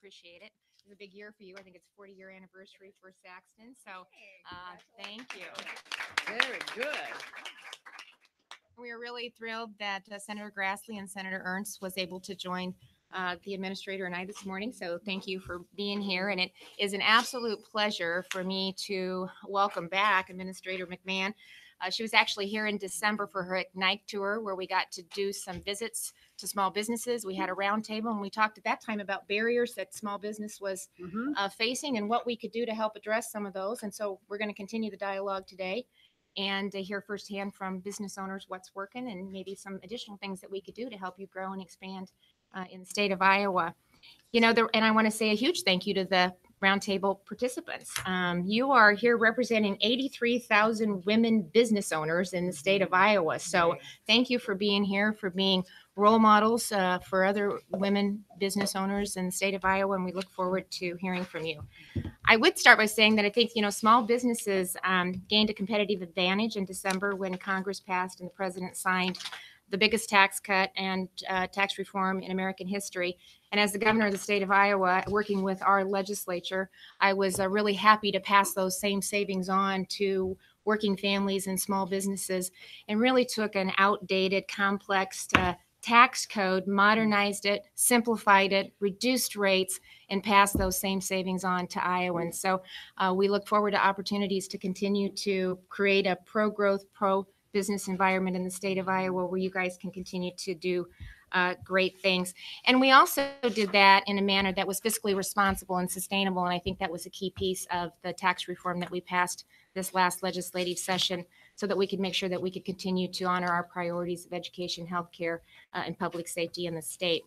appreciate it. It's a big year for you. I think it's 40-year anniversary for Saxton. So thank you. Very good. We are really thrilled that Senator Grassley and Senator Ernst was able to join the administrator and I this morning. So thank you for being here. And it is an absolute pleasure for me to welcome back Administrator McMahon. She was actually here in December for her Ignite tour, where we got to do some visits to small businesses. We had a roundtable, and we talked at that time about barriers that small business was facing and what we could do to help address some of those. And so we're going to continue the dialogue today and hear firsthand from business owners what's working and maybe some additional things that we could do to help you grow and expand in the state of Iowa. And I want to say a huge thank you to the roundtable participants. You are here representing 83,000 women business owners in the state of Iowa. So thank you for being here, for being role models for other women business owners in the state of Iowa, and we look forward to hearing from you. I would start by saying that I think, small businesses gained a competitive advantage in December when Congress passed and the president signed the biggest tax cut and tax reform in American history. And as the governor of the state of Iowa, working with our legislature, I was really happy to pass those same savings on to working families and small businesses, and really took an outdated, complex tax code, modernized it, simplified it, reduced rates, and passed those same savings on to Iowans. So we look forward to opportunities to continue to create a pro-growth, pro-business environment in the state of Iowa where you guys can continue to do great things. And we also did that in a manner that was fiscally responsible and sustainable. And I think that was a key piece of the tax reform that we passed this last legislative session, so that we could make sure that we could continue to honor our priorities of education, healthcare, and public safety in the state.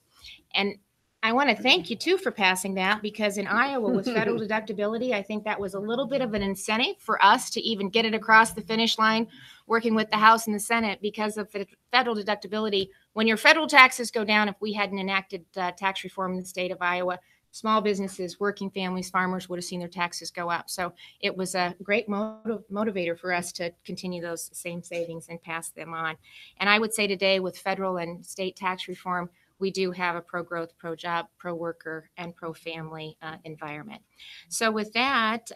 And I want to thank you too for passing that, because in Iowa with federal deductibility, I think that was a little bit of an incentive for us to even get it across the finish line, working with the House and the Senate, because of the federal deductibility. When your federal taxes go down, if we hadn't enacted tax reform in the state of Iowa, small businesses, working families, farmers would have seen their taxes go up. So it was a great motivator for us to continue those same savings and pass them on. And I would say today, with federal and state tax reform, we do have a pro-growth, pro-job, pro-worker, and pro-family environment. So with that,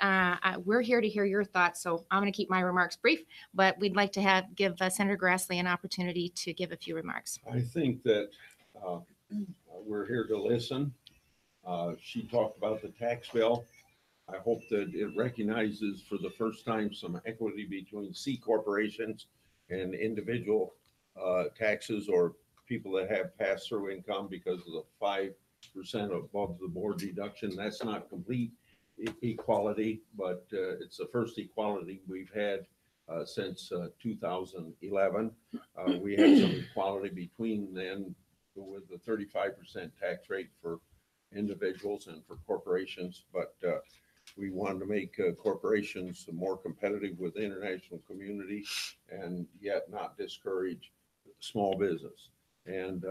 we're here to hear your thoughts. So I'm going to keep my remarks brief, but we'd like to give Senator Grassley an opportunity to give a few remarks. I think that we're here to listen. She talked about the tax bill. I hope that it recognizes for the first time some equity between C corporations and individual taxes, or people that have pass-through income because of the 5% above the board deduction. That's not complete equality, but it's the first equality we've had since 2011. We had some equality between then with the 35% tax rate for individuals and for corporations, but we wanted to make corporations more competitive with the international community and yet not discourage small business. And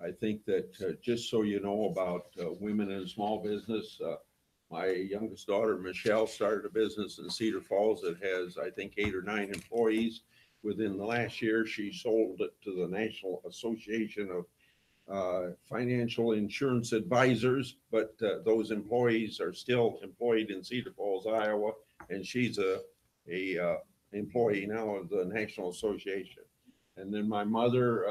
I think that just so you know about women in small business, my youngest daughter, Michelle, started a business in Cedar Falls that has, I think, 8 or 9 employees. Within the last year, she sold it to the National Association of Financial Insurance Advisors, but those employees are still employed in Cedar Falls, Iowa, and she's a employee now of the National Association. And then my mother,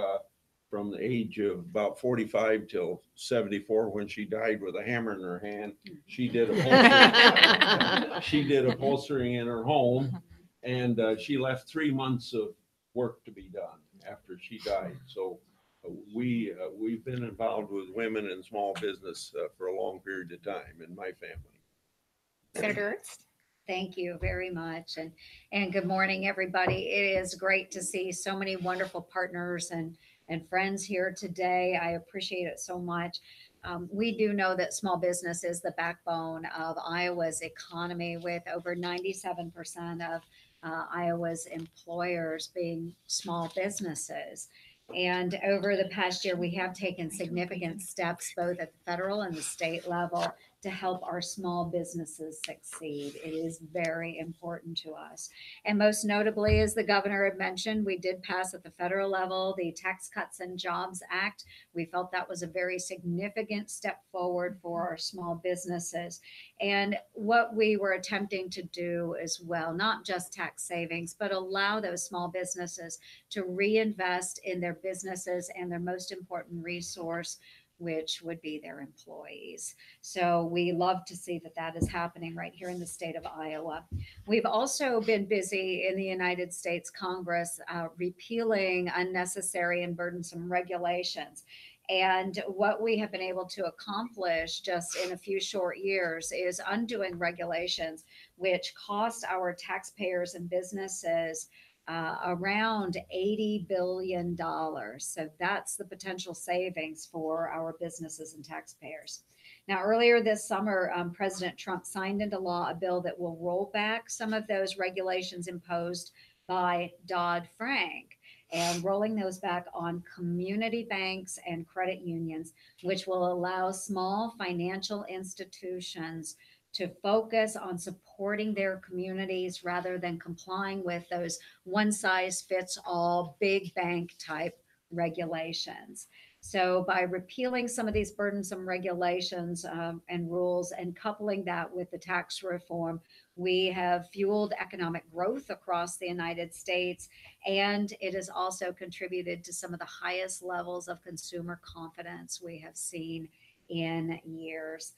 from the age of about 45 till 74, when she died with a hammer in her hand, she did upholstering. She did upholstering in her home, and she left 3 months of work to be done after she died. So we've been involved with women in small business for a long period of time in my family. Senator Ernst? Thank you very much. And good morning, everybody. It is great to see so many wonderful partners and friends here today. I appreciate it so much. We do know that small business is the backbone of Iowa's economy, with over 97% of Iowa's employers being small businesses. And over the past year, we have taken significant steps both at the federal and the state level to help our small businesses succeed. It is very important to us. And most notably, as the governor had mentioned, we did pass at the federal level the Tax Cuts and Jobs Act. We felt that was a very significant step forward for our small businesses. And what we were attempting to do as well, not just tax savings, but allow those small businesses to reinvest in their businesses and their most important resource, which would be their employees. So we love to see that that is happening right here in the state of Iowa. We've also been busy in the United States Congress repealing unnecessary and burdensome regulations. And what we have been able to accomplish just in a few short years is undoing regulations which cost our taxpayers and businesses around $80 billion. So that's the potential savings for our businesses and taxpayers. Now, earlier this summer, President Trump signed into law a bill that will roll back some of those regulations imposed by Dodd-Frank and rolling those back on community banks and credit unions, which will allow small financial institutions to focus on supporting their communities rather than complying with those one size fits all big bank type regulations. So by repealing some of these burdensome regulations and rules and coupling that with the tax reform, we have fueled economic growth across the United States, and it has also contributed to some of the highest levels of consumer confidence we have seen in years.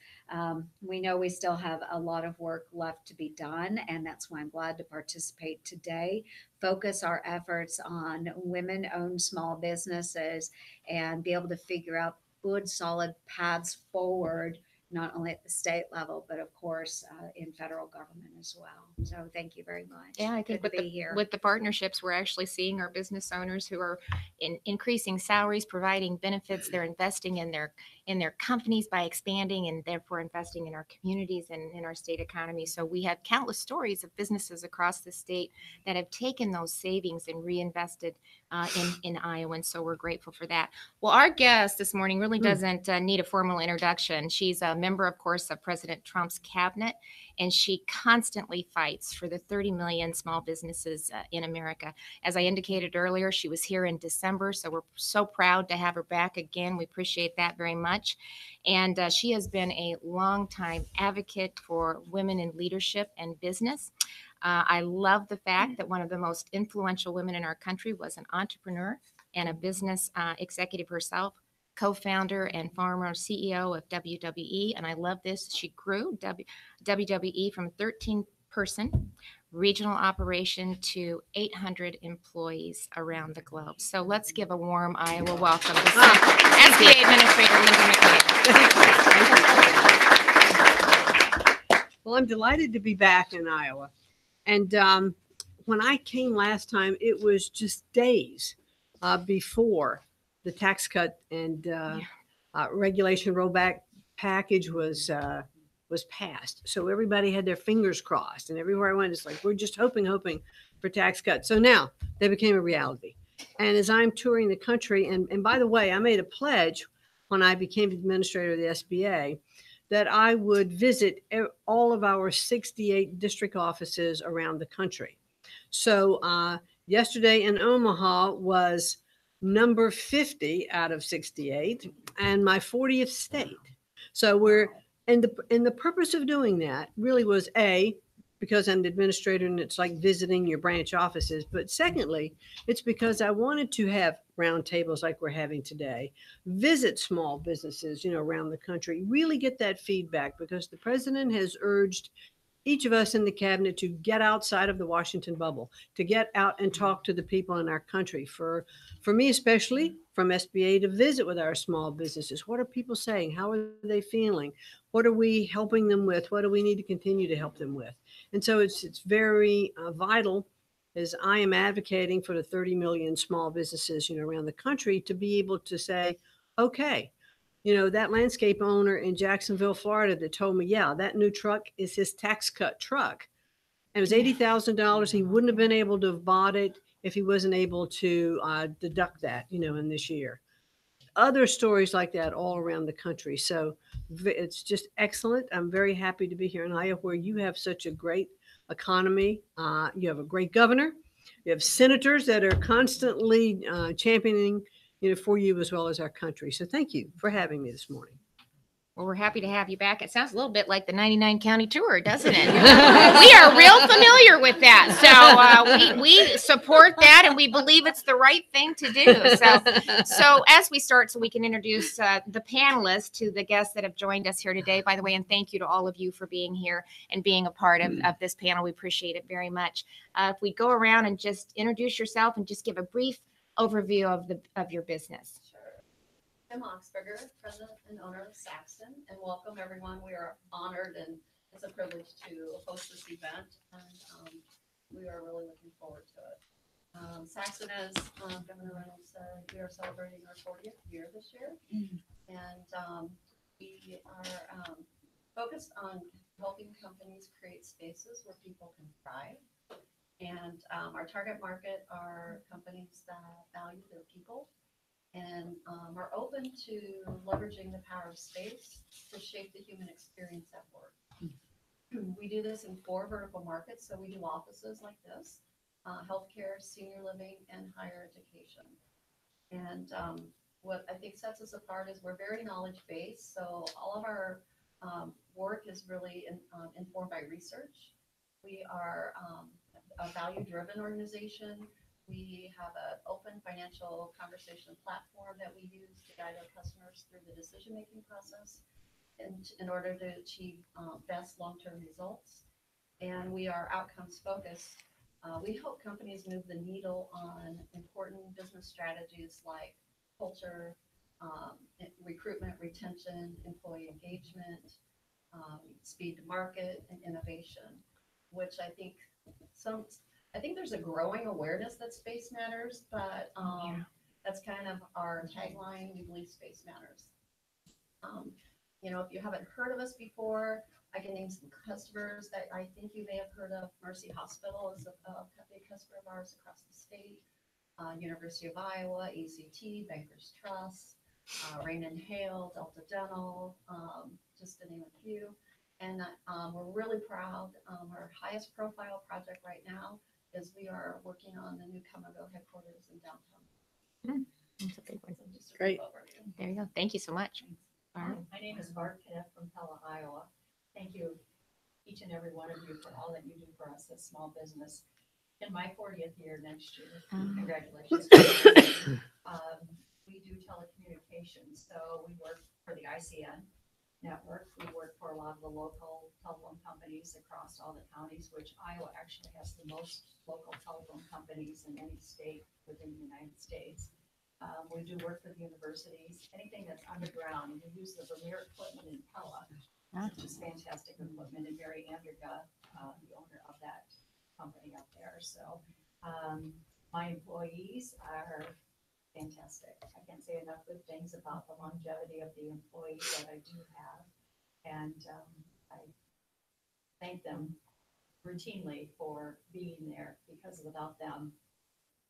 We know we still have a lot of work left to be done, and that's why I'm glad to participate today. Focus our efforts on women-owned small businesses and be able to figure out good, solid paths forward, not only at the state level, but of course in federal government as well. So thank you very much. Yeah, I think Good to be here. with the partnerships, we're actually seeing our business owners who are increasing salaries, providing benefits. They're investing in their companies by expanding and therefore investing in our communities and in our state economy. So we have countless stories of businesses across the state that have taken those savings and reinvested in Iowa. And so we're grateful for that. Well, our guest this morning really doesn't need a formal introduction. She's a member, of course, of President Trump's cabinet, and she constantly fights for the 30 million small businesses in America. As I indicated earlier, she was here in December, so we're so proud to have her back again. We appreciate that very much. And she has been a longtime advocate for women in leadership and business. I love the fact that one of the most influential women in our country was an entrepreneur and a business executive herself, co-founder and former CEO of WWE. And I love this. She grew WWE from 13-person regional operation to 800 employees around the globe. So let's give a warm Iowa welcome to SBA Administrator Linda McMahon. Well, I'm delighted to be back in Iowa. And when I came last time, it was just days before the tax cut and regulation rollback package was passed. So everybody had their fingers crossed, and everywhere I went, it's like, we're just hoping for tax cuts. So now they became a reality. And as I'm touring the country, and by the way, I made a pledge when I became administrator of the SBA that I would visit all of our 68 district offices around the country. So yesterday in Omaha was number 50 out of 68 and my 40th state. So and the purpose of doing that really was because I'm the administrator and it's like visiting your branch offices. But secondly, it's because I wanted to have roundtables like we're having today, visit small businesses, around the country, really get that feedback, because the president has urged each of us in the cabinet to get outside of the Washington bubble, to get out and talk to the people in our country. For me, especially from SBA, to visit with our small businesses. What are people saying? How are they feeling? What are we helping them with? What do we need to continue to help them with? And so it's very vital, as I am advocating for the 30 million small businesses, around the country, to be able to say, okay, that landscape owner in Jacksonville, Florida, that told me, yeah, that new truck is his tax cut truck. And it was $80,000. He wouldn't have been able to have bought it if he wasn't able to deduct that, in this year. other stories like that all around the country. So it's just excellent. I'm very happy to be here in Iowa, where you have such a great economy. You have a great governor. You have senators that are constantly championing, for you as well as our country. So thank you for having me this morning. Well, we're happy to have you back. It sounds a little bit like the 99 county tour, doesn't it? We are real familiar with that. So we support that, and we believe it's the right thing to do. So as we start, so we can introduce the panelists to the guests that have joined us here today, by the way, and thank you to all of you for being here and being a part of this panel. We appreciate it very much. If we go around and just introduce yourself and just give a brief overview of your business. Kim Oxberger, president and owner of Saxton, and welcome everyone. We are honored and it's a privilege to host this event, and we are really looking forward to it. Saxton, as Governor Reynolds said, we are celebrating our 40th year this year, and we are focused on helping companies create spaces where people can thrive. And our target market are companies that value their people and are open to leveraging the power of space to shape the human experience at work. We do this in 4 vertical markets. So we do offices like this, healthcare, senior living, and higher education. And what I think sets us apart is we're very knowledge-based. So all of our work is really informed by research. We are a value-driven organization. We have an open financial conversation platform that we use to guide our customers through the decision-making process in order to achieve best long-term results. And we are outcomes focused. We help companies move the needle on important business strategies like culture, recruitment, retention, employee engagement, speed to market, and innovation, which I think there's a growing awareness that space matters, but that's kind of our tagline. We believe space matters. If you haven't heard of us before, I can name some customers that I think you may have heard of. Mercy Hospital is a big customer of ours across the state. University of Iowa, ACT, Bankers Trust, Rain and Hail, Delta Dental, just to name a few. And we're really proud. Our highest profile project right now is we are working on the new Come-and-Go headquarters in downtown. That's a big one. So just a Great. brief overview. There you go. Thank you so much. Barb? My name is Barb Kniff from Pella, Iowa. Thank you, each and every one of you, for all that you do for us as small business. In my 40th year next year, congratulations. We do telecommunications, so we work for the ICN network. We work for a lot of the local telephone companies across all the counties, which Iowa actually has the most local telephone companies in any state within the United States. We do work for the universities, anything that's underground. We use the Vermeer equipment in Pella, which is fantastic equipment, and Mary Anderga, the owner of that company up there. So my employees are fantastic. I can't say enough good things about the longevity of the employees that I do have. And I thank them routinely for being there, because without them,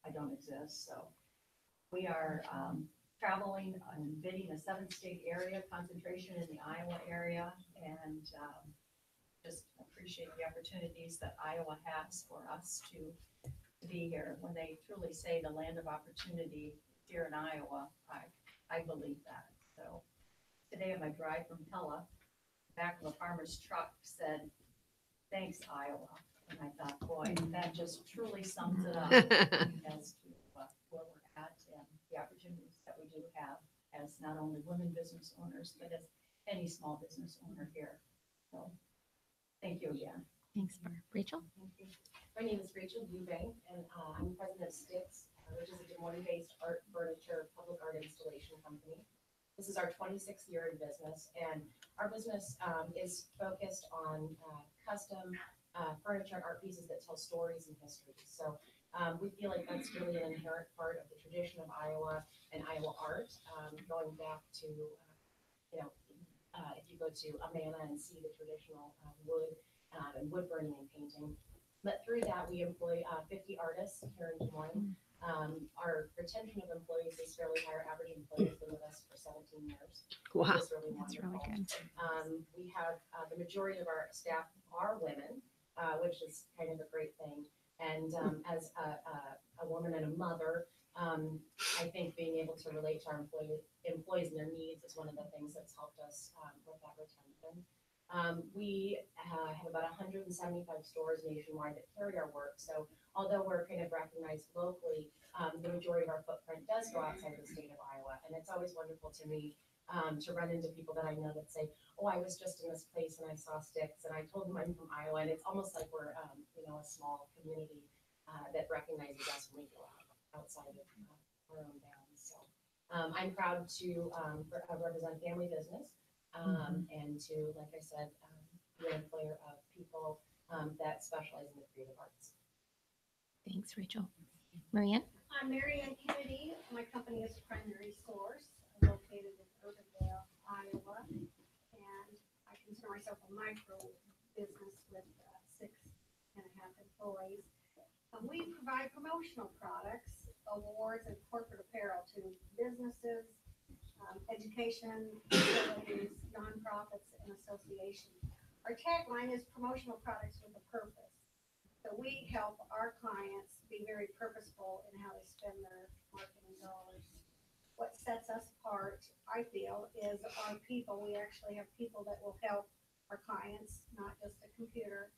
I don't exist. So we are traveling and bidding a 7-state area, concentration in the Iowa area, and just appreciate the opportunities that Iowa has for us to be here. When they truly say the land of opportunity here in Iowa, I believe that. So today on my drive from Pella, back of a farmer's truck said, "Thanks, Iowa." And I thought, boy, that just truly sums it up as to where we're at and the opportunities that we do have as not only women business owners, but as any small business owner here. So thank you again. Thanks, Barb. Rachel? Thank you. My name is Rachel Eubank, and I'm president of Sticks, which is a Des Moines-based art, furniture, public art installation company. This is our 26th year in business, and our business is focused on custom furniture and art pieces that tell stories and histories. So we feel like that's really an inherent part of the tradition of Iowa and Iowa art, going back to, if you go to Amana and see the traditional wood and wood burning and painting. But through that, we employ 50 artists here in Des Moines. Our retention of employees is fairly high. Our average employee has been with us for 17 years. Wow. Which is really That's really wonderful. good. We have, the majority of our staff are women, which is kind of a great thing. And as a woman and a mother, I think being able to relate to our employees and their needs is one of the things that's helped us with that retention. We have about 175 stores nationwide that carry our work. So although we're kind of recognized locally, the majority of our footprint does go outside the state of Iowa. And it's always wonderful to me to run into people that I know that say, oh, I was just in this place and I saw sticks and I told them I'm from Iowa. And it's almost like we're, a small community that recognizes us when we go outside of our own bounds. So I'm proud to represent family business and to, like I said, be an employer of people that specialize in the creative arts. Thanks, Rachel. Marianne? I'm Mary Ann Kennedy. My company is Primary Source. I'm located in Urbandale, Iowa. And I consider myself a micro business with 6.5 employees. We provide promotional products, awards, and corporate apparel to businesses, education, facilities, nonprofits, and associations. Our tagline is promotional products with a purpose. So we help our clients be very purposeful in how they spend their marketing dollars. What sets us apart, I feel, is our people. We actually have people that will help our clients, not just a computer.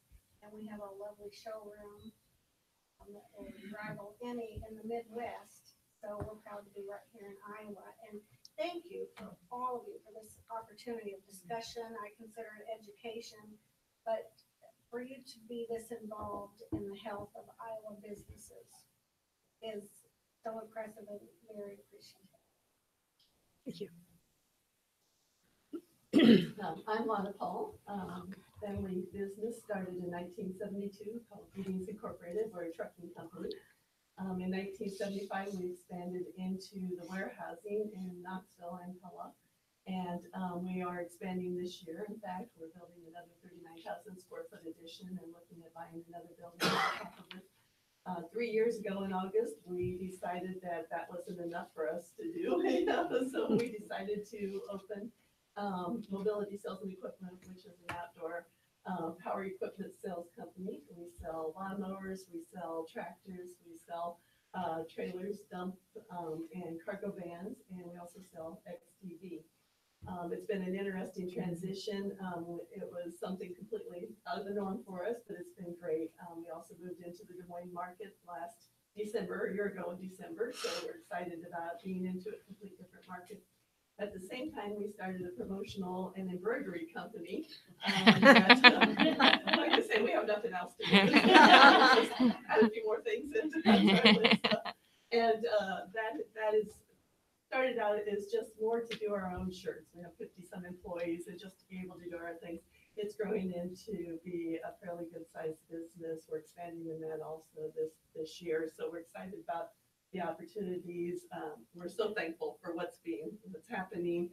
And we have a lovely showroom that will rival any in the Midwest. So we're proud to be right here in Iowa. And thank you for all of you for this opportunity of discussion. I consider it education, but for you to be this involved in the health of Iowa businesses is so impressive and very appreciative. Thank you. I'm Lana Paul. Family business started in 1972 called Greetings Incorporated. We're a trucking company. In 1975, we expanded into the warehousing in Knoxville and Pella. And we are expanding this year. In fact, we're building another 39,000 square foot addition and looking at buying another building on top of it. 3 years ago in August, we decided that that wasn't enough for us to do. So we decided to open Mobility Sales and Equipment, which is an outdoor power equipment sales company. We sell lawnmowers, we sell tractors, we sell trailers, dump and cargo vans, and we also sell XTV. It's been an interesting transition. It was something completely out of the norm for us, but it's been great. We also moved into the Des Moines market last December, a year ago in December, so we're excited about being into a completely different market. At the same time, we started a promotional and embroidery company. Like I say, we have nothing else to do. Just add a few more things into that list. And that is started out as just more to do our own shirts. We have 50 some employees, and just to be able to do our things, it's growing into be a fairly good sized business. We're expanding in that also this year. So we're excited about the opportunities. We're so thankful for what's happening.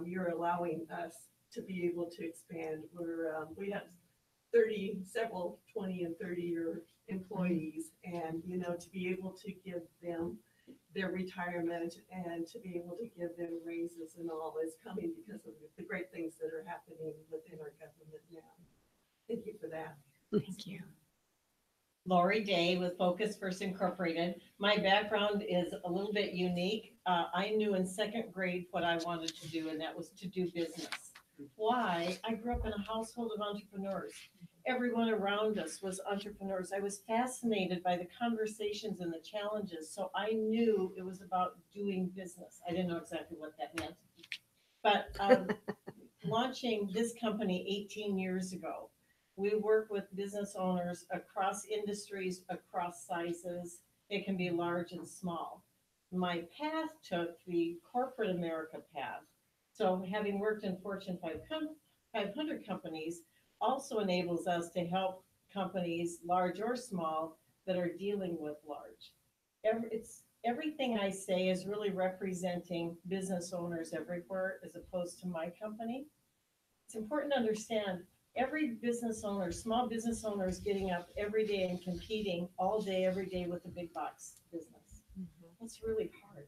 You're allowing us to be able to expand. We have 20 and 30-year employees, and to be able to give them their retirement and to be able to give them raises and all is coming because of the great things that are happening within our government now. Thank you for that. Thank you. Lori Day with Focus First Incorporated. My background is a little bit unique. I knew in second grade what I wanted to do, and that was to do business. Why? I grew up in a household of entrepreneurs. Everyone around us was entrepreneurs. I was fascinated by the conversations and the challenges, so I knew it was about doing business. I didn't know exactly what that meant. But launching this company 18 years ago, we work with business owners across industries, across sizes. It can be large and small. My path took the corporate America path. So having worked in Fortune 500 companies also enables us to help companies, large or small, that are dealing with large. Everything I say is really representing business owners everywhere as opposed to my company. It's important to understand every business owner, small business owner is getting up every day and competing all day, every day with the big box business. that's really hard.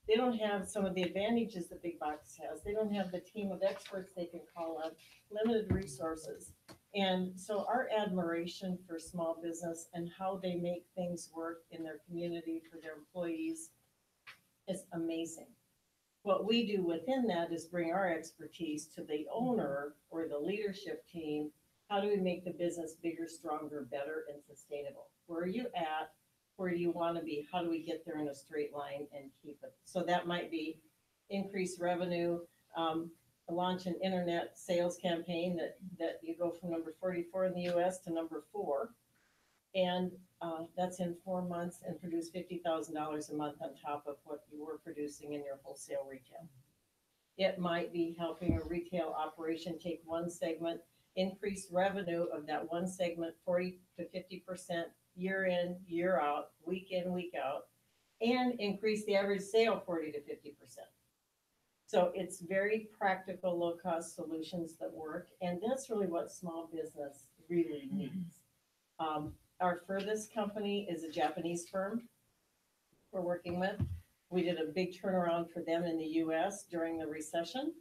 They don't have some of the advantages that big box has. They don't have the team of experts they can call on, limited resources. And so our admiration for small business and how they make things work in their community for their employees is amazing. What we do within that is bring our expertise to the owner or the leadership team. How do we make the business bigger, stronger, better, and sustainable? Where are you at? Where do you want to be? How do we get there in a straight line and keep it? So that might be increased revenue, launch an internet sales campaign that you go from number 44 in the US to number 4. And that's in 4 months and produce $50,000 a month on top of what you were producing in your wholesale retail. It might be helping a retail operation take one segment, increase revenue of that one segment 40 to 50% year in, year out, week in, week out, and increase the average sale 40 to 50%. So it's very practical, low-cost solutions that work, and that's really what small business really needs. Our furthest company is a Japanese firm we're working with. We did a big turnaround for them in the US during the recession.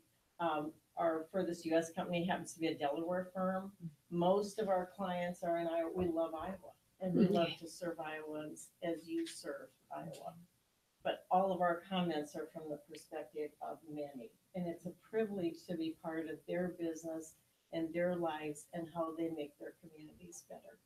Our furthest US company happens to be a Delaware firm. Most of our clients are in Iowa. We love Iowa, and we love to serve Iowans as you serve Iowa. But all of our comments are from the perspective of many. And it's a privilege to be part of their business and their lives and how they make their communities better.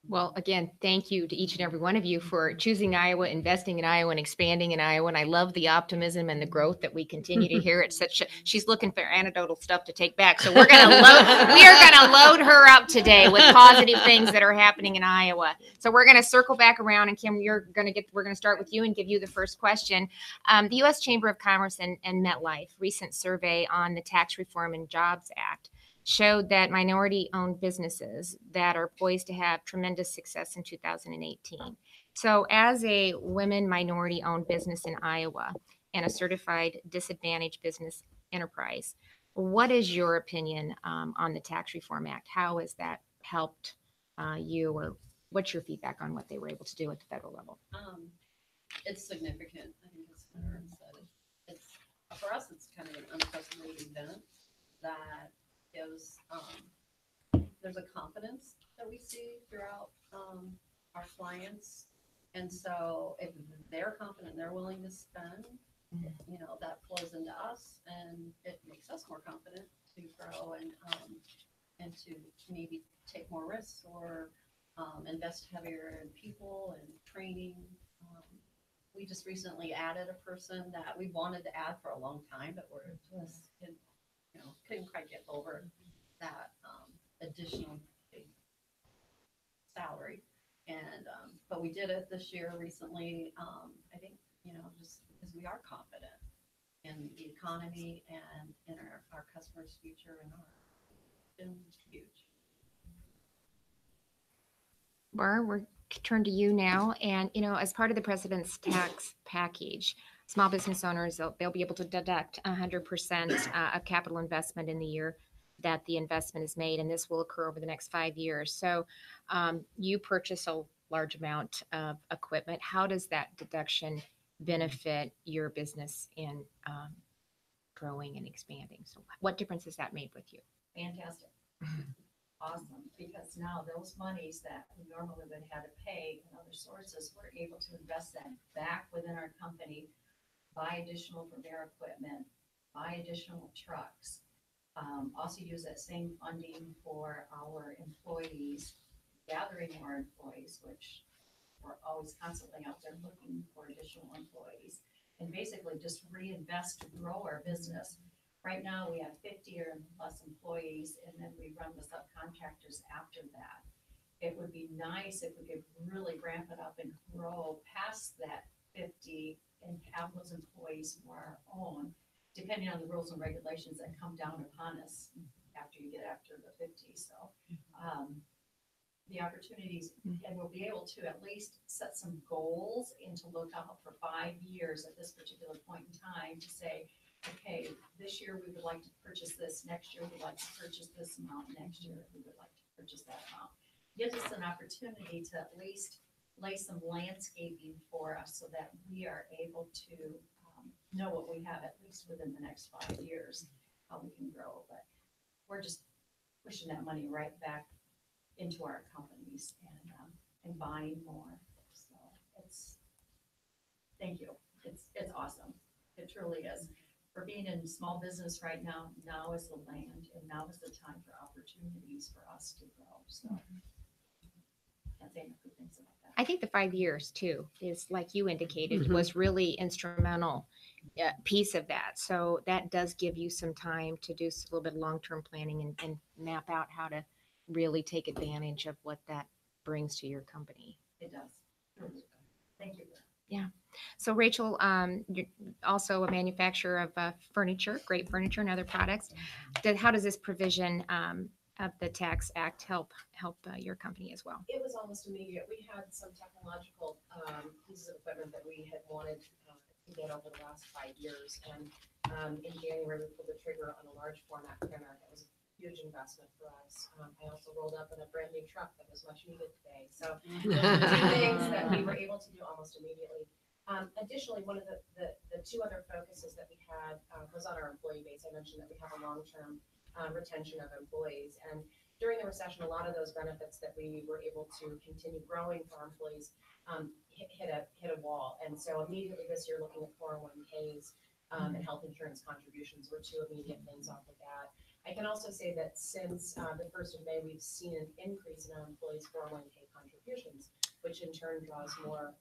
Well, again, thank you to each and every one of you for choosing Iowa, investing in Iowa, and expanding in Iowa. And I love the optimism and the growth that we continue to hear. It's such. She's looking for anecdotal stuff to take back, so we are going to load her up today with positive things that are happening in Iowa. So we're going to circle back around, and Kim, we're going to start with you and give you the first question. The U.S. Chamber of Commerce and MetLife recent survey on the Tax Reform and Jobs Act showed that minority-owned businesses that are poised to have tremendous success in 2018. So as a women minority-owned business in Iowa and a certified disadvantaged business enterprise, what is your opinion on the Tax Reform Act? How has that helped you, or what's your feedback on what they were able to do at the federal level? It's significant. I think as Aaron said, it's for us, it's kind of an unprecedented event that gives, there's a confidence that we see throughout our clients. And so if they're confident, they're willing to spend, you know, that flows into us, and it makes us more confident to grow and to maybe take more risks or invest heavier in people and training. We just recently added a person that we wanted to add for a long time, but we're just, couldn't quite get over that additional salary. And but we did it this year recently. I think, just because we are confident in the economy and in our customers' future, and been huge. Bar, we're turn to you now. And, as part of the president's tax package, small business owners, they'll be able to deduct 100% of capital investment in the year that the investment is made. And this will occur over the next 5 years. So you purchase a large amount of equipment. How does that deduction benefit your business in growing and expanding? So what difference has that made with you? Fantastic. Awesome, because now those monies that we normally would have had to pay in other sources, we're able to invest that back within our company, buy additional repair equipment, buy additional trucks, also use that same funding for our employees, gathering more employees, which we're always constantly out there looking for additional employees, and basically just reinvest to grow our business. Right now, we have 50 or less employees, and then we run the subcontractors after that. It would be nice if we could really ramp it up and grow past that 50 and have those employees for our own, depending on the rules and regulations that come down upon us after you get after the 50. So the opportunities, and we'll be able to at least set some goals and to look out for 5 years at this particular point in time to say, okay, this year we would like to purchase this, next year we'd like to purchase this amount, next year we would like to purchase that amount. Gives us an opportunity to at least lay some landscaping for us so that we are able to know what we have at least within the next 5 years, how we can grow. But we're just pushing that money right back into our companies and buying more. So thank you. It's awesome. It truly is. For being in small business right now, now is the land and now is the time for opportunities for us to grow. So can't say enough good things about that. I think the 5 years too is, like you indicated, Mhm. was really instrumental piece of that. So that does give you some time to do a little bit of long-term planning and map out how to really take advantage of what that brings to your company. It does. Thank you. So Rachel, you're also a manufacturer of furniture, great furniture and other products. How does this provision of the Tax Act help your company as well? It was almost immediate. We had some technological pieces of equipment that we had wanted to get over the last 5 years. And in January, we pulled the trigger on a large format printer. That was a huge investment for us. I also rolled up in a brand new truck that was much needed today. So those are the two things that we were able to do almost immediately. Additionally, one of the two other focuses that we had was on our employee base. I mentioned that we have a long-term retention of employees. And during the recession, a lot of those benefits that we were able to continue growing for our employees hit a wall. And so immediately this year, looking at 401ks and health insurance contributions were two immediate things off of that. I can also say that since the 1st of May, we've seen an increase in our employees' 401k contributions, which in turn draws more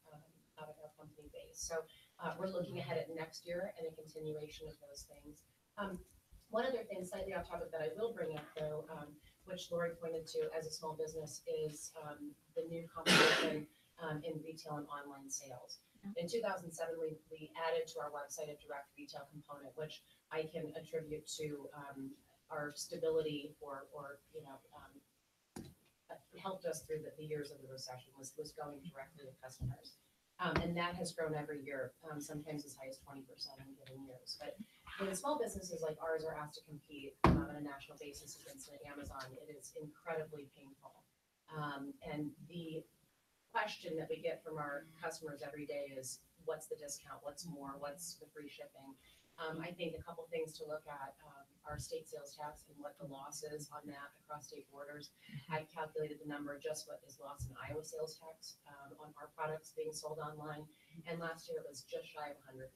out of our company base. So we're looking ahead at next year and a continuation of those things. One other thing slightly off topic that I will bring up though, which Lori pointed to as a small business, is the new competition in retail and online sales. In 2007, we added to our website a direct retail component, which I can attribute to our stability or helped us through the years of the recession was going directly to customers. And that has grown every year, sometimes as high as 20% in given years. But when small businesses like ours are asked to compete on a national basis against an Amazon, it is incredibly painful. And the question that we get from our customers every day is, what's the discount? What's more? What's the free shipping? I think a couple things to look at are state sales tax and what the loss is on that across state borders. I calculated the number, just what is lost in Iowa sales tax on our products being sold online. And last year it was just shy of $100,000.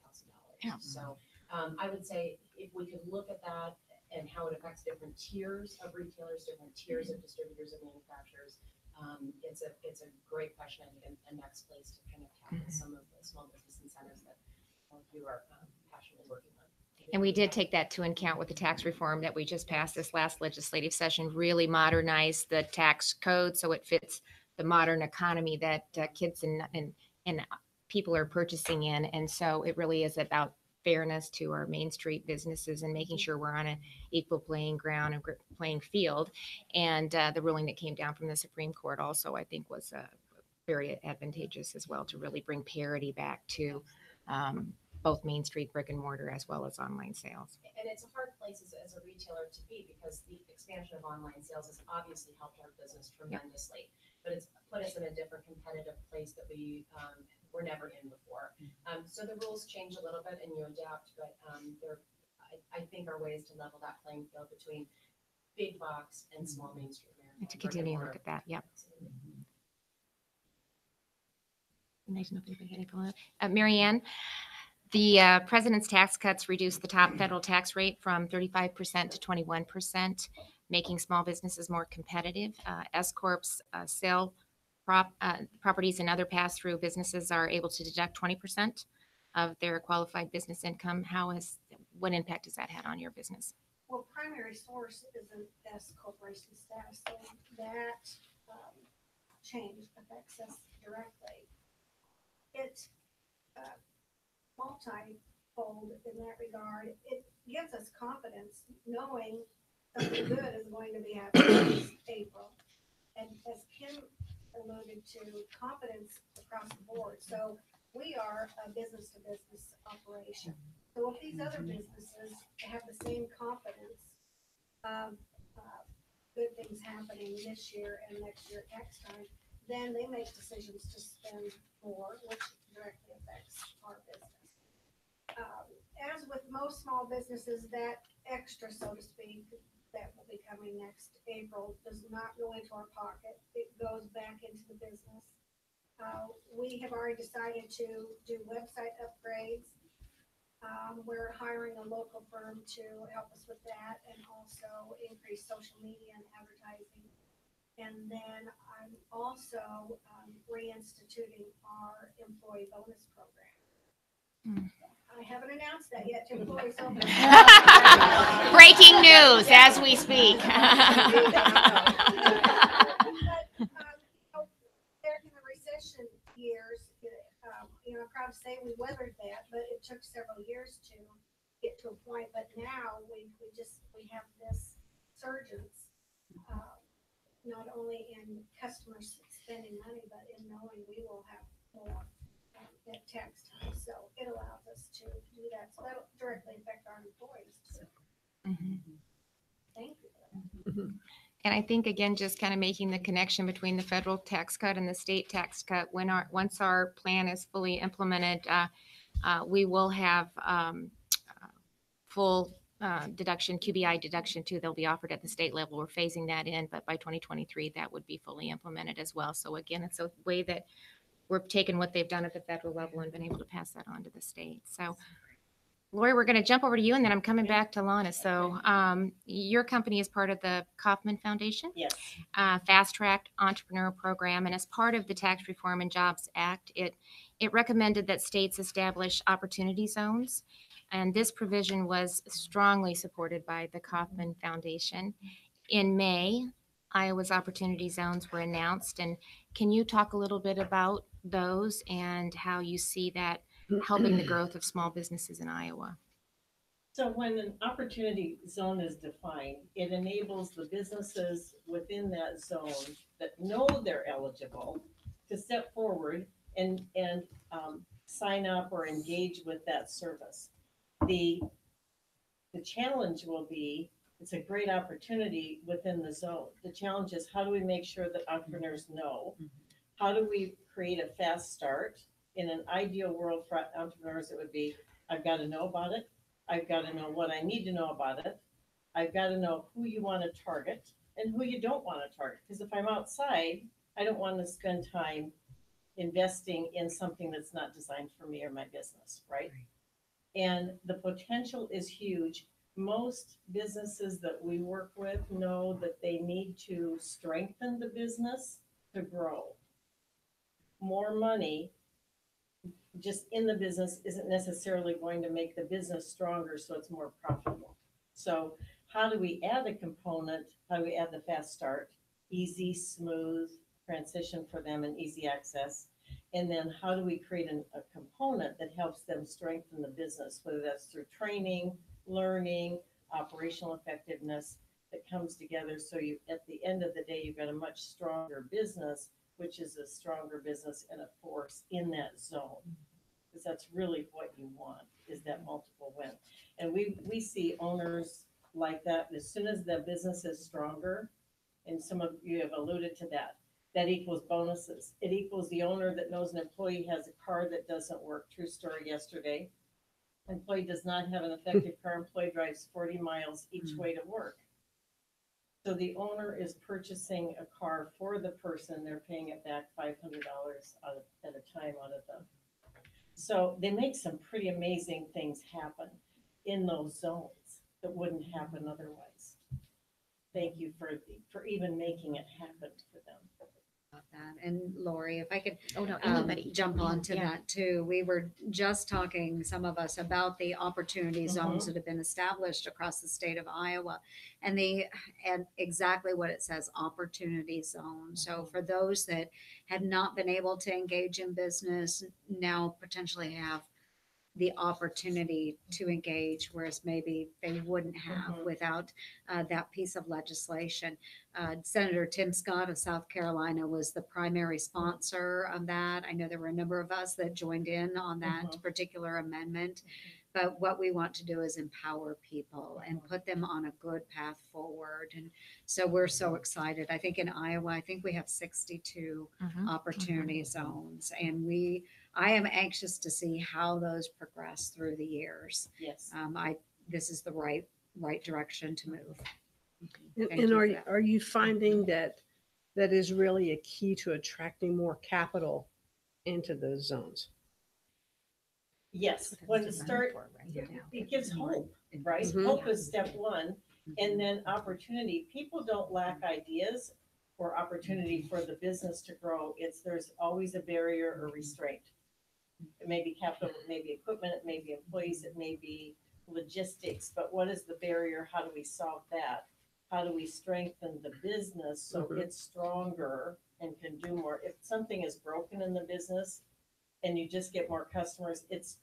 Yeah. So I would say if we could look at that and how it affects different tiers of retailers, different tiers of distributors and manufacturers, it's a great question and a next place to kind of tackle some of the small business incentives that all of you are passionately working on. And we did take that to account with the tax reform that we just passed this last legislative session, really modernize the tax code so it fits the modern economy that kids and people are purchasing in. And so it really is about fairness to our Main Street businesses and making sure we're on an equal playing ground and playing field. And the ruling that came down from the Supreme Court also, I think, was very advantageous as well to really bring parity back to both Main Street brick and mortar as well as online sales. And it's a hard place as a retailer to be because the expansion of online sales has obviously helped our business tremendously, but it's put us in a different competitive place that we were never in before. So the rules change a little bit and you adapt, but I think are ways to level that playing field between big box and small Main Street. And to continue to look at that, yep. Nice enough. Mary Ann, the president's tax cuts reduced the top federal tax rate from 35% to 21%, making small businesses more competitive. S Corp's sale properties and other pass-through businesses are able to deduct 20% of their qualified business income. What impact has that had on your business? Well, primary source is an S corporation status, so that change affects us directly. It multi-fold in that regard. It gives us confidence knowing something good is going to be happening this April. And as Kim alluded to, confidence across the board. So we are a business-to-business operation. So if these other businesses have the same confidence of good things happening this year and next year tax time, then they make decisions to spend more, which directly affects our business. As with most small businesses, that extra, so to speak, that will be coming next April does not go into our pocket. It goes back into the business. We have already decided to do website upgrades. We're hiring a local firm to help us with that and also increase social media and advertising. And then I'm also reinstituting our employee bonus program. I haven't announced that yet to employees. So Breaking news as we speak. Back in the recession years, I'm proud to say we weathered that, but it took several years to get to a point. But now we have this surgence, not only in customers spending money, but in knowing we will have more at tax time. So it allows us to do that. So that'll directly affect our employees too. Thank you for that. And I think, again, just kind of making the connection between the federal tax cut and the state tax cut, once our plan is fully implemented, we will have full deduction, QBI deduction too. They'll be offered at the state level. We're phasing that in, but by 2023, that would be fully implemented as well. So again, it's a way that we're taking what they've done at the federal level and been able to pass that on to the state. So Lori, we're going to jump over to you, and then I'm coming back to Lana. So your company is part of the Kauffman Foundation, Yes. Fast Track Entrepreneur Program, and as part of the Tax Reform and Jobs Act, it recommended that states establish opportunity zones, and this provision was strongly supported by the Kauffman Foundation. In May, Iowa's opportunity zones were announced, and can you talk a little bit about those and how you see that helping the growth of small businesses in Iowa? So when an opportunity zone is defined, it enables the businesses within that zone that know they're eligible to step forward and sign up or engage with that service. The challenge will be, it's a great opportunity within the zone. The challenge is, how do we make sure that entrepreneurs know? How do we create a fast start? In an ideal world for entrepreneurs, it would be, I've got to know about it. I've got to know what I need to know about it. I've got to know who you want to target and who you don't want to target. Because if I'm outside, I don't want to spend time investing in something that's not designed for me or my business, right? And the potential is huge. Most businesses that we work with know that they need to strengthen the business to grow. More money just in the business isn't necessarily going to make the business stronger so it's more profitable. So how do we add a component? How do we add the fast start? Easy, smooth transition for them and easy access. And then how do we create a component that helps them strengthen the business, whether that's through training, learning, operational effectiveness that comes together. So you, at the end of the day, you've got a much stronger business, which is a stronger business and a force in that zone. Because that's really what you want, is that multiple win. And we see owners like that. As soon as the business is stronger, and some of you have alluded to that, that equals bonuses. It equals the owner that knows an employee has a car that doesn't work. True story yesterday. Employee does not have an effective car. Employee drives 40 miles each way to work. So the owner is purchasing a car for the person. They're paying it back $500 at a time out of them. So they make some pretty amazing things happen in those zones that wouldn't happen otherwise. Thank you for even making it happen for them. About that. And Lori, if I could Oh, no, anybody. jump onto Yeah. that too. We were just talking, some of us, about the opportunity zones that have been established across the state of Iowa, and exactly what it says, opportunity zone. So for those that have not been able to engage in business, now potentially have the opportunity to engage, whereas maybe they wouldn't have without that piece of legislation. Senator Tim Scott of South Carolina was the primary sponsor of that. I know there were a number of us that joined in on that particular amendment. But what we want to do is empower people and put them on a good path forward. And so we're so excited. I think in Iowa, I think we have 62 Mhm. opportunity zones, and I am anxious to see how those progress through the years. Yes. This is the right direction to move. And, Thank and you are for you, that. are you finding that that is really a key to attracting more capital into those zones? Yes, when it start, it gives hope, right? Mhm. Hope is step one, and then opportunity. People don't lack ideas or opportunity for the business to grow. There's always a barrier or restraint. It may be capital, it may be equipment, it may be employees, it may be logistics, but what is the barrier? How do we solve that? How do we strengthen the business so Mhm. it's stronger and can do more? If something is broken in the business and you just get more customers, it's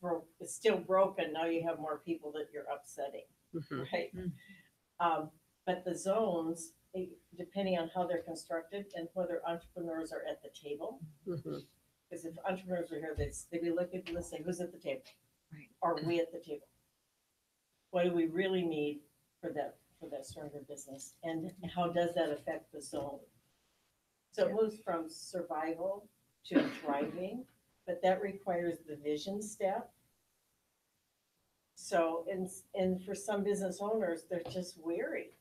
still broken. Now you have more people that you're upsetting, Mhm. right? Mhm. But the zones, depending on how they're constructed and whether entrepreneurs are at the table, Mhm. because if entrepreneurs are here, they'd be looking to say, who's at the table? Right. Are we at the table? What do we really need for that stronger business? And how does that affect the zone? So it moves from survival to thriving, but that requires the vision step. So, and for some business owners, they're just weary.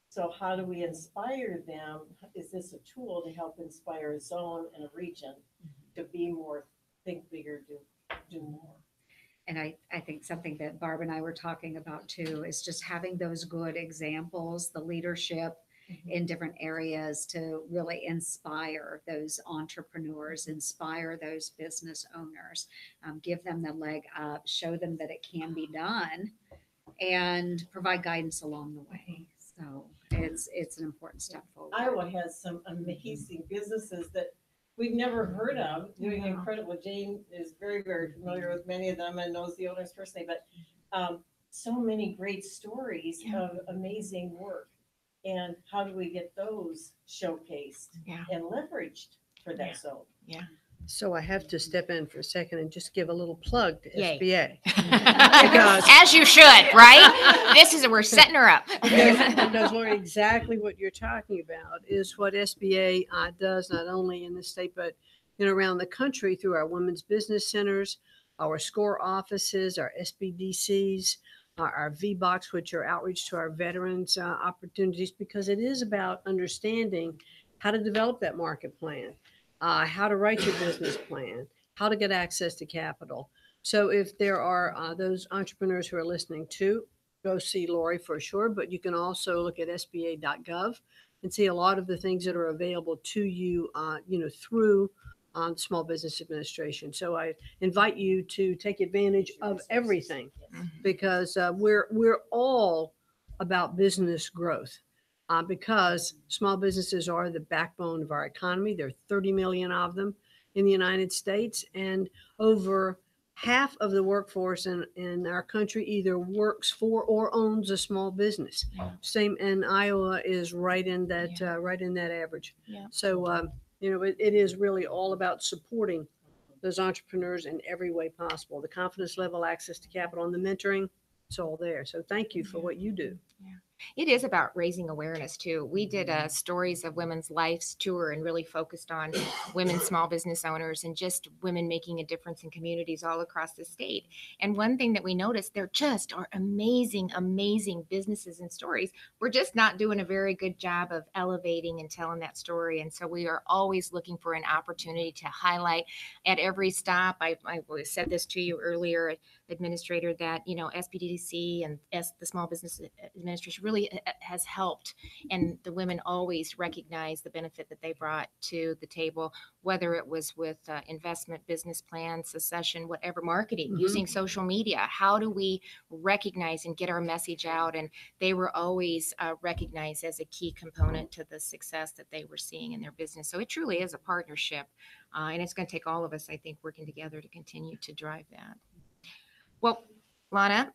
So how do we inspire them? Is this a tool to help inspire a zone and a region to be more, think bigger, do more? And I think something that Barb and I were talking about too is just having those good examples, the leadership in different areas to really inspire those entrepreneurs, inspire those business owners, give them the leg up, show them that it can be done, and provide guidance along the way. So it's an important step forward. Iowa has some amazing businesses that we've never heard of doing incredible. Jane is very, very familiar with many of them and knows the owners personally, but so many great stories of amazing work. And how do we get those showcased and leveraged for that zone? So I have to step in for a second and just give a little plug to Yay. SBA. As you should, right? We're setting her up. Because Lori, exactly what you're talking about is what SBA does not only in the state but around the country through our women's business centers, our SCORE offices, our SBDCs, our VBOX, which are outreach to our veterans opportunities, because it is about understanding how to develop that market plan, how to write your business plan, how to get access to capital. So if there are those entrepreneurs who are listening to, go see Lori for sure, but you can also look at sba.gov and see a lot of the things that are available to you, through Small Business Administration. So I invite you to take advantage of everything, because we're all about business growth. Because small businesses are the backbone of our economy. There are 30 million of them in the United States, and over half of the workforce in our country either works for or owns a small business. Same, and Iowa is right in that average. So it is really all about supporting those entrepreneurs in every way possible. The confidence level, access to capital, and the mentoring, it's all there. So thank you for what you do. It is about raising awareness too. We did a Stories of Women's Lives tour and really focused on women small business owners and just women making a difference in communities all across the state. And one thing that we noticed, there just are amazing, amazing businesses and stories. We're just not doing a very good job of elevating and telling that story. And so we are always looking for an opportunity to highlight at every stop. I said this to you earlier, Administrator, that SBDC and the Small Business Administration really has helped, and the women always recognize the benefit that they brought to the table, whether it was with investment, business plans, succession, whatever, marketing, using social media. How do we recognize and get our message out? And they were always recognized as a key component to the success that they were seeing in their business. So it truly is a partnership, and it's going to take all of us, I think, working together to continue to drive that. Well, Lana,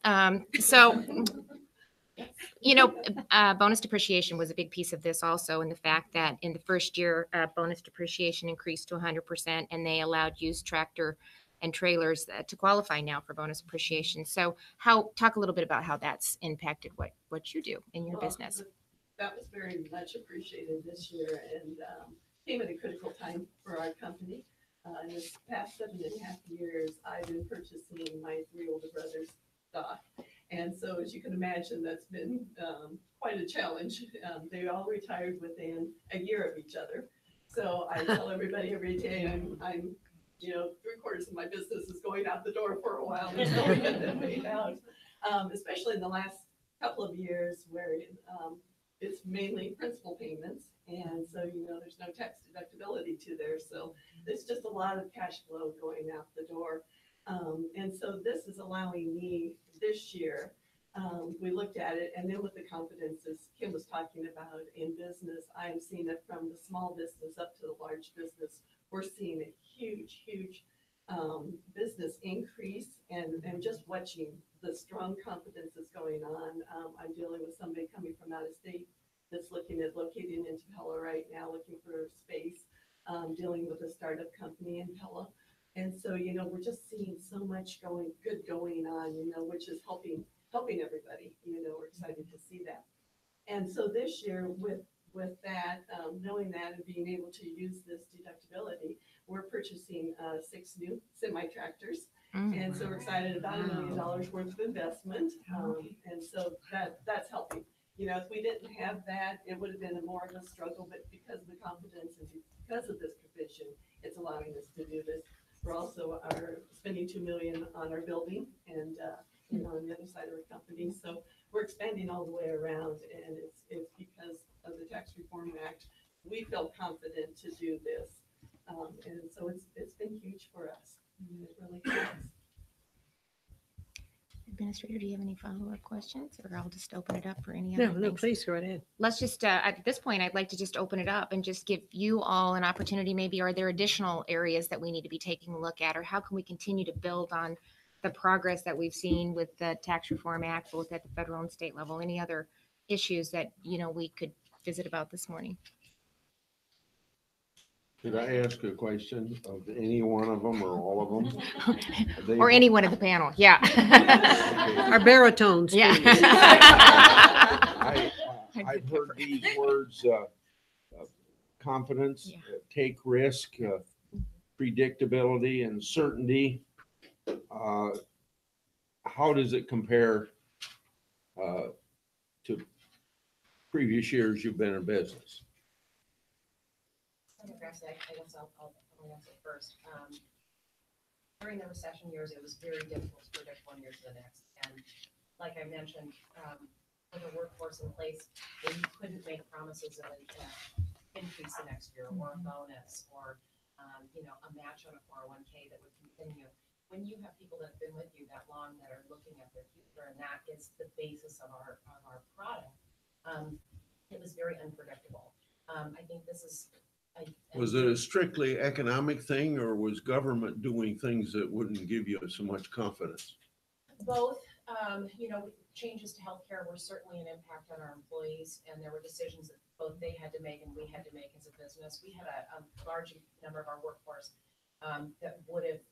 bonus depreciation was a big piece of this also, and the fact that in the first year, bonus depreciation increased to 100%, and they allowed used tractor and trailers to qualify now for bonus appreciation. So talk a little bit about how that's impacted what you do in your Well, business. That was very much appreciated this year and came at a critical time for our company. In this past 7.5 years, I've been purchasing my 3 older brothers' stock. And so as you can imagine, that's been quite a challenge. They all retired within a year of each other. So I tell everybody every day, I'm 3/4 of my business is going out the door for a while until we get them paid out. Especially in the last couple of years where it's mainly principal payments. And so, there's no tax deductibility to there. So there's just a lot of cash flow going out the door. And so this is allowing me this year, we looked at it, and then with the confidence, as Kim was talking about in business, I'm seeing it from the small business up to the large business. We're seeing a huge business increase, and just watching the strong confidence that's going on. I'm dealing with somebody coming from out of state that's looking at locating in Pella right now, looking for space, dealing with a startup company in Pella. And so, we're just seeing so much good going on, which is helping everybody. We're excited to see that. And so this year with that, knowing that and being able to use this deductibility, we're purchasing 6 new semi-tractors. And so we're excited about $1 million worth of investment. And so that's helping. If we didn't have that, it would have been more of a struggle, but because of the confidence and because of this provision, it's allowing us to do this. We're also spending $2 million on our building and, on the other side of our company. So we're expanding all the way around, and it's because of the Tax Reform Act. We feel confident to do this. And so it's been huge for us. It really has. Administrator, do you have any follow-up questions, or I'll just open it up for any other No, things? please go right ahead. Let's just, at this point, I'd like to just open it up and just give you all an opportunity. Maybe are there additional areas that we need to be taking a look at, or how can we continue to build on the progress that we've seen with the Tax Reform Act, both at the federal and state level? Any other issues that, we could visit about this morning? Could I ask a question of any one of them or all of them? Or anyone in the panel, yeah. Our baritones. Yeah. please. I've heard these words, confidence, Yeah. take risk, predictability, and certainty. How does it compare to previous years you've been in business? I guess I'll answer first. During the recession years, it was very difficult to predict one year to the next. And like I mentioned, with a workforce in place, we couldn't make promises of an increase the next year, or a bonus, or a match on a 401k that would continue. When you have people that have been with you that long that are looking at their future, and that is the basis of our product, it was very unpredictable. I think this is. Was it a strictly economic thing, or was government doing things that wouldn't give you so much confidence? Both. Changes to healthcare were certainly an impact on our employees, and there were decisions that both they had to make and we had to make as a business. We had a large number of our workforce that would have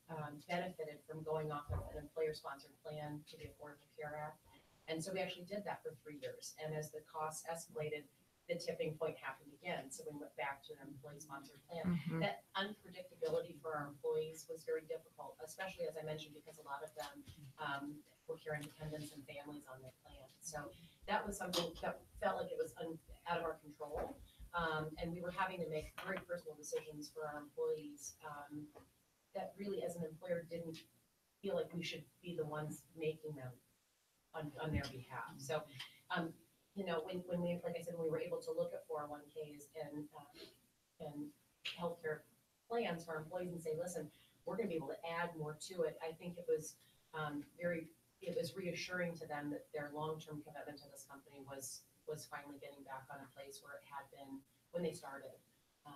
benefited from going off of an employer-sponsored plan to the Affordable Care Act. And so we actually did that for 3 years. And as the costs escalated, the tipping point happened again. So we went back to an employee-sponsored plan. Mhm. That unpredictability for our employees was very difficult, especially, as I mentioned, because a lot of them were caring dependents and families on their plan. So that was something that felt like it was out of our control. And we were having to make very personal decisions for our employees that really, as an employer, didn't feel like we should be the ones making them on their behalf. So, when we, like I said, we were able to look at 401ks and healthcare plans for our employees and say, listen, we're going to be able to add more to it. I think it was it was reassuring to them that their long-term commitment to this company was finally getting back on a place where it had been when they started